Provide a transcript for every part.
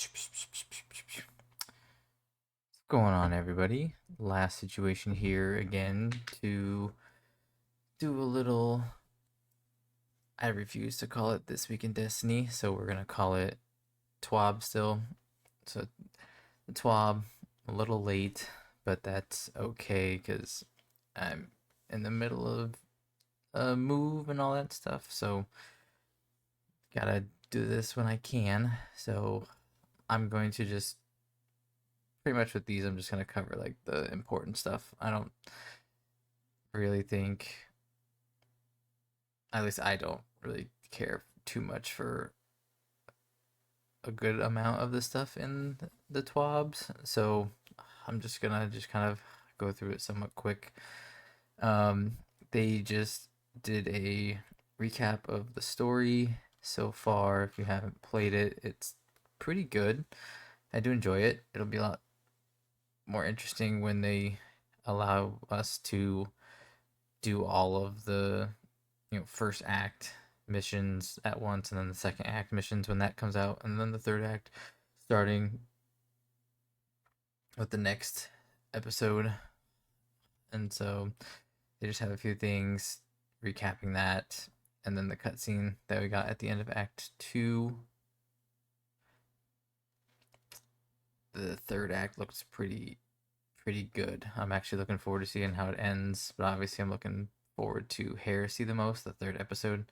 What's going on, everybody? Last situation here again to do a little. I refuse to call it This Week in Destiny, so we're gonna call it TWAB still. So the TWAB, a little late, but that's okay because I'm in the middle of a move and all that stuff. So gotta do this when I can. So I'm going to just pretty much with these, I'm just gonna cover like the important stuff. I don't really think, at least I don't really care too much for a good amount of the stuff in the TWABs. So I'm just gonna just kind of go through it somewhat quick. Um, they just did a recap of the story so far. If you haven't played it, it's pretty good. I do enjoy it. It'll be a lot more interesting when they allow us to do all of the first act missions at once, and then the second act missions when that comes out, and then the third act starting with the next episode. And so they just have a few things recapping that, and then the cutscene that we got at the end of Act 2. The third act looks pretty good. I'm actually looking forward to seeing how it ends, but obviously I'm looking forward to Heresy the most, the third episode.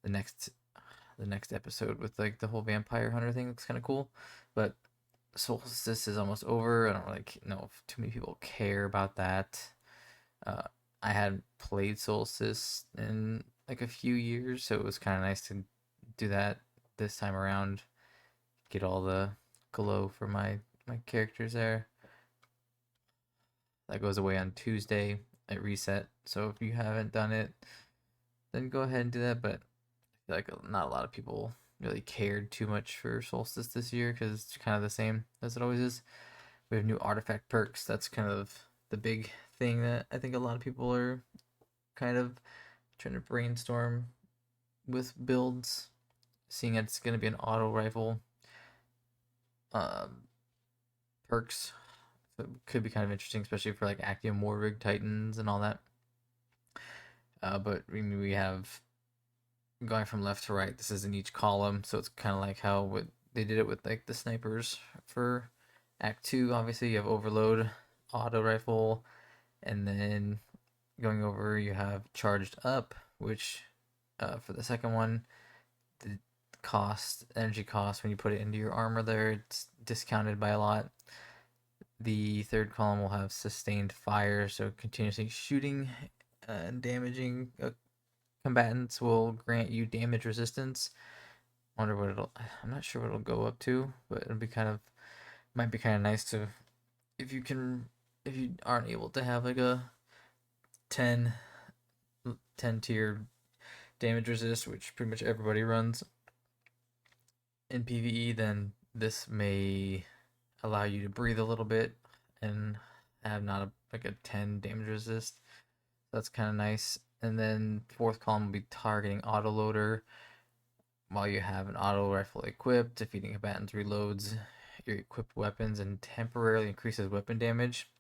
The next episode with like the whole vampire hunter thing looks kind of cool, but Solstice is almost over. I don't really know if too many people care about that. uh, I hadn't played Solstice in like a few years, so it was kind of nice to do that this time around, get all the glow for my characters there. That goes away on Tuesday at reset, so if you haven't done it, then go ahead and do that. But I feel like not a lot of people really cared too much for Solstice this year because it's kind of the same as it always is. We have new artifact perks. That's kind of the big thing that I think a lot of people are kind of trying to brainstorm with builds, seeing it's going to be an auto rifle. Um, Perks, so it could be kind of interesting, especially for like Actium Warrig Titans and all that. But we have going from left to right. This is in each column, so it's kind of like how they did it with like the snipers for Act 2. Obviously, you have Overload, auto rifle, and then going over you have Charged Up, which for the second one, the energy cost when you put it into your armor there, it's discounted by a lot. The third column will have Sustained Fire, so continuously shooting and damaging combatants will grant you damage resistance. Wonder what I'm not sure what it'll go up to, but it'll be might be kind of nice to, if if you aren't able to have like a 10 10 tier damage resist, which pretty much everybody runs in PvE, then this may allow you to breathe a little bit and have not like a 10 damage resist. That's kind of nice. And then fourth column will be targeting autoloader. While you have an auto rifle equipped, defeating combatants reloads your equipped weapons and temporarily increases weapon damage.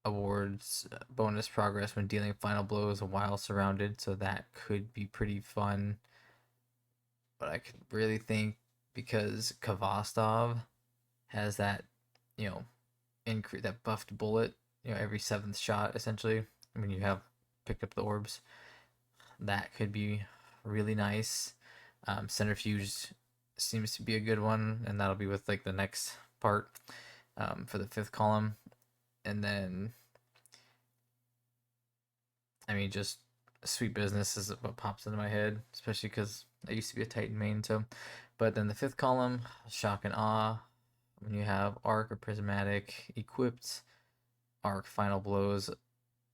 Awards bonus progress when dealing final blows while surrounded, so that could be pretty fun. But I could really think, because Kvastov has that, increase, that buffed bullet, every seventh shot essentially when you have picked up the orbs, that could be really nice. Centrifuge seems to be a good one, and that'll be with like the next part for the fifth column. And then, I mean, just Sweet Business is what pops into my head, especially because I used to be a Titan main. So, but then the fifth column, Shock and Awe, when you have Arc or Prismatic equipped, Arc Final Blows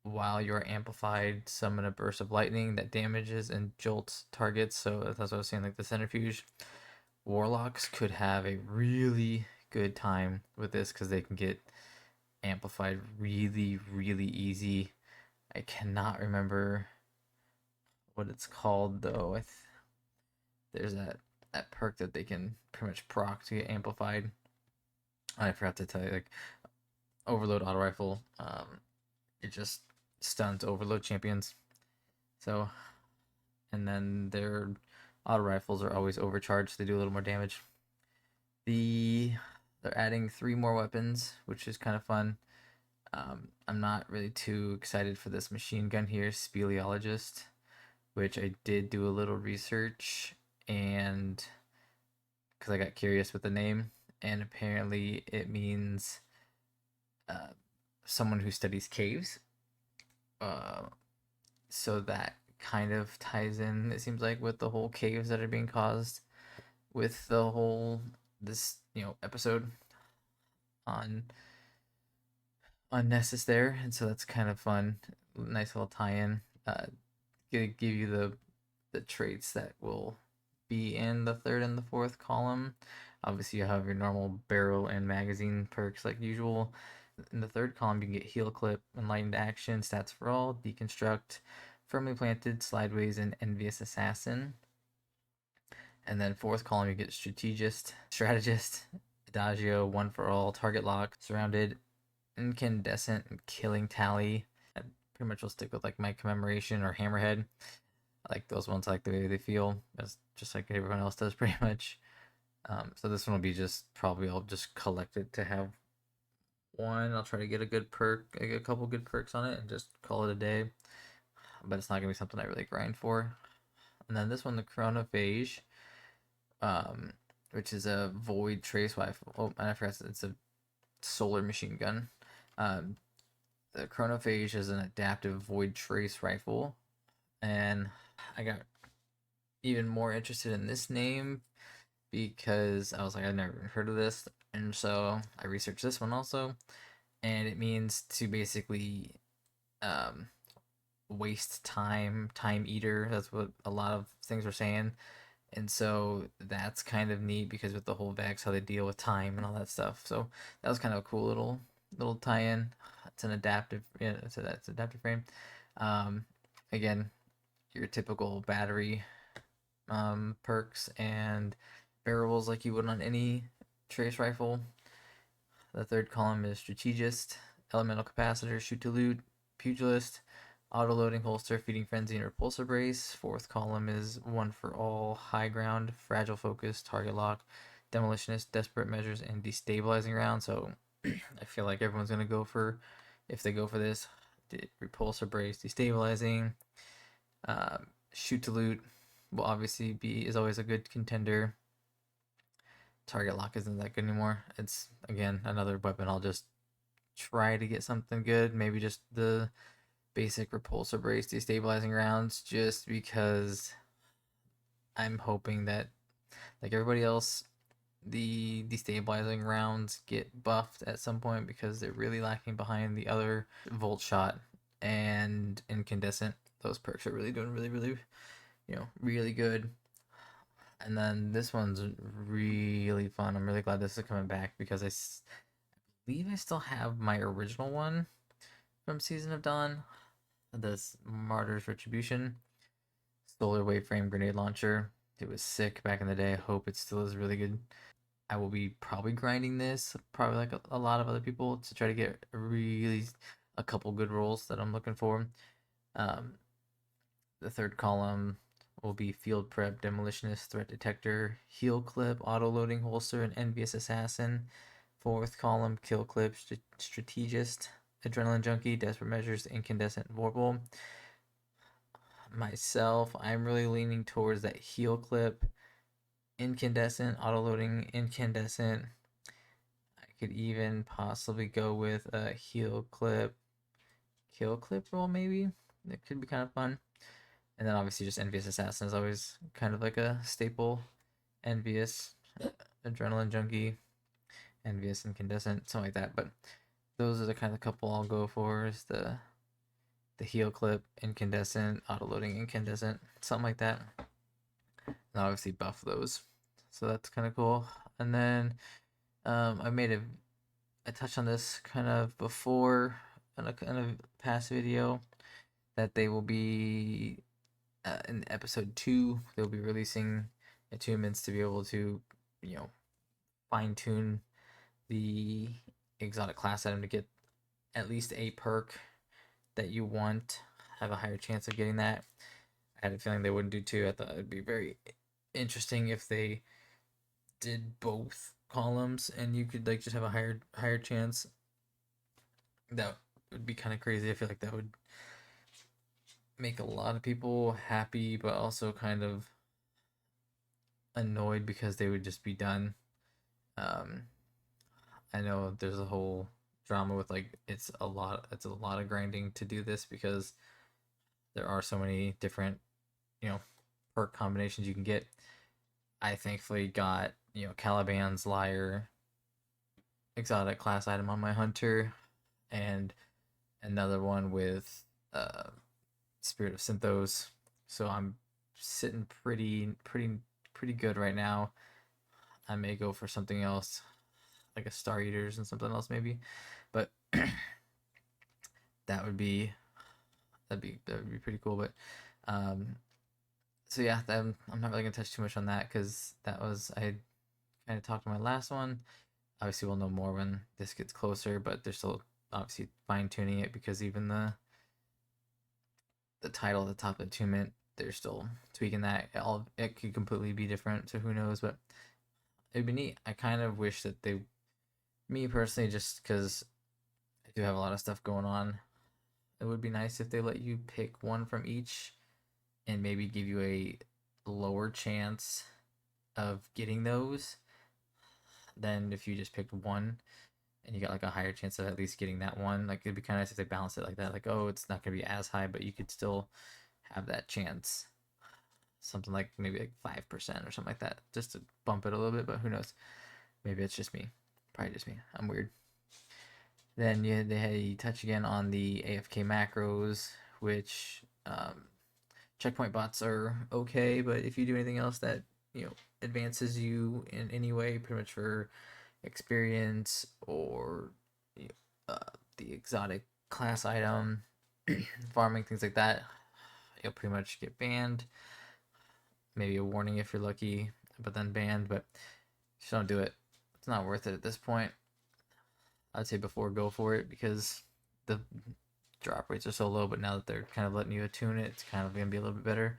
while you're amplified, summon a burst of lightning that damages and jolts targets. So that's what I was saying, like the Centrifuge. Warlocks could have a really good time with this because they can get amplified really easy. I cannot remember what it's called though. There's that that perk that they can pretty much proc to get amplified. I forgot to tell you, like overload auto rifle, it just stuns overload champions. So, and then their auto rifles are always overcharged, so they do a little more damage. They're adding 3 more weapons, which is kind of fun. I'm not really too excited for this machine gun here, Speleologist, which I did do a little research, and because I got curious with the name, and apparently it means uh, someone who studies caves. Uh, so that kind of ties in, it seems like, with the whole caves that are being caused with the whole this episode on Nessus there, and so that's kind of fun. Nice little tie-in. Gonna give you the traits that will be in the third and the fourth column. Obviously, you have your normal barrel and magazine perks like usual. In the third column, you can get heal clip, enlightened action, stats for all, deconstruct, firmly planted, slideways, and envious assassin. And then fourth column, you get strategist, adagio, one for all, target lock, surrounded, incandescent, and killing tally. I pretty much will stick with like my commemoration or hammerhead. I like those ones. I like the way they feel. That's just like everyone else does pretty much. So this one will be just probably I'll just collect it to have one. I'll try to get a good perk, like a couple good perks on it, and just call it a day. But it's not gonna be something I really grind for. And then this one, the Chronophage, which is a void trace rifle. Oh, and I forgot it's a solar machine gun. The Chronophage is an adaptive void trace rifle, and I got even more interested in this name because I was like, I've never heard of this, and so I researched this one also, and it means to basically um, waste time eater. That's what a lot of things are saying, and so that's kind of neat because with the whole Vex, how they deal with time and all that stuff. So that was kind of a cool little tie-in. It's an adaptive, yeah, so that's adaptive frame. Again, your typical battery perks and barrels like you would on any trace rifle. The third column is strategist, elemental capacitor, shoot to loot, pugilist, auto loading holster, feeding frenzy, and repulsor brace. Fourth column is one for all, high ground, fragile focus, target lock, demolitionist, desperate measures, and destabilizing round. So I feel like everyone's gonna go for, if they go for this, repulsor brace, destabilizing, shoot to loot will obviously is always a good contender. Target lock isn't that good anymore. It's again another weapon. I'll just try to get something good. Maybe just the basic repulsor brace, destabilizing rounds, just because I'm hoping that, like everybody else, the destabilizing rounds get buffed at some point because they're really lacking behind the other volt shot and incandescent. Those perks are really doing really really good. And then this one's really fun. I'm really glad this is coming back because I believe I still have my original one from Season of Dawn. This Martyr's Retribution solar waveframe grenade launcher. It was sick back in the day. I hope it still is really good. I will be probably grinding this, probably like a lot of other people, to try to get really a couple good rolls that I'm looking for. The third column will be field prep, demolitionist, threat detector, heal clip, auto loading holster, and envious assassin. Fourth column, kill clip, strategist, adrenaline junkie, desperate measures, incandescent vorpal. Myself, I'm really leaning towards that heal clip, incandescent, auto loading, incandescent. I could even possibly go with a heal clip, kill clip roll maybe. It could be kind of fun. And then obviously just envious assassin is always kind of like a staple. Envious, adrenaline junkie, envious incandescent, something like that. But those are the kind of couple I'll go for, is the heal clip, incandescent, auto loading incandescent, something like that. And obviously buff those. So that's kind of cool. And then I made a touch on this kind of before in a kind of past video, that they will be in episode 2, they'll be releasing attunements to be able to, you know, fine tune the exotic class item to get at least a perk that you want, have a higher chance of getting that. I had a feeling they wouldn't do two. I thought it'd be very interesting if they did both columns and you could like just have a higher chance. That would be kind of crazy. I feel like that would make a lot of people happy, but also kind of annoyed because they would just be done. Um, I know there's a whole drama with like it's a lot of grinding to do this because there are so many different, you know, perk combinations you can get. I thankfully got, you know, Caliban's Lyre exotic class item on my hunter and another one with Spirit of Synthos. So I'm sitting pretty good right now. I may go for something else, like a Star Eaters and something else maybe, but that would be that would be pretty cool. But um, so yeah, I'm not really gonna touch too much on that because that was I kind of talked to my last one. Obviously, we'll know more when this gets closer, but they're still obviously fine tuning it because even the title at the top of attunement, they're still tweaking that. It could completely be different, so who knows? But it'd be neat. I kind of wish that they, me personally, just because I do have a lot of stuff going on, it would be nice if they let you pick one from each and maybe give you a lower chance of getting those than if you just picked one and you got like a higher chance of at least getting that one. Like it'd be kind of nice if they balance it like that. Like, oh, it's not gonna be as high, but you could still have that chance. Something like maybe like 5% or something like that, just to bump it a little bit. But who knows? Maybe it's just me. Probably just me. I'm weird. Then yeah, they had a touch again on the AFK macros, which checkpoint bots are okay, but if you do anything else that advances you in any way, pretty much for experience or you the exotic class item, farming things like that, you'll pretty much get banned. Maybe a warning if you're lucky, but then banned. But just don't do it. It's not worth it at this point. I'd say before go for it because the drop rates are so low. But now that they're kind of letting you attune it, it's kind of gonna be a little bit better.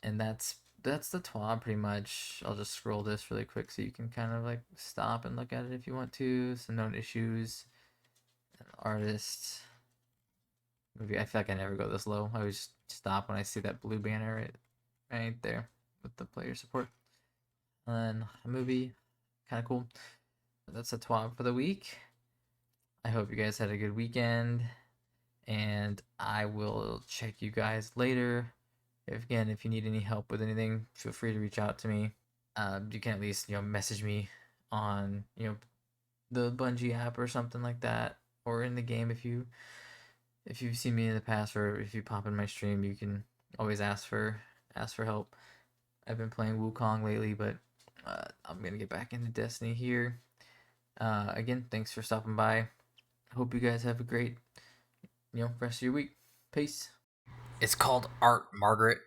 And that's the TWAB pretty much. I'll just scroll this really quick so you can kind of like stop and look at it if you want to. Some known issues, an artist. Movie. I feel like I never go this low. I always stop when I see that blue banner right there with the player support. And then a movie, kind of cool. That's a TWAB for the week. I hope you guys had a good weekend, and I will check you guys later. If you need any help with anything, feel free to reach out to me. You can at least message me on the Bungie app or something like that, or in the game if you've seen me in the past, or if you pop in my stream, you can always ask for help. I've been playing Wukong lately, but I'm gonna get back into Destiny here. Again, thanks for stopping by. Hope you guys have a great rest of your week. Peace. It's called art, Margaret.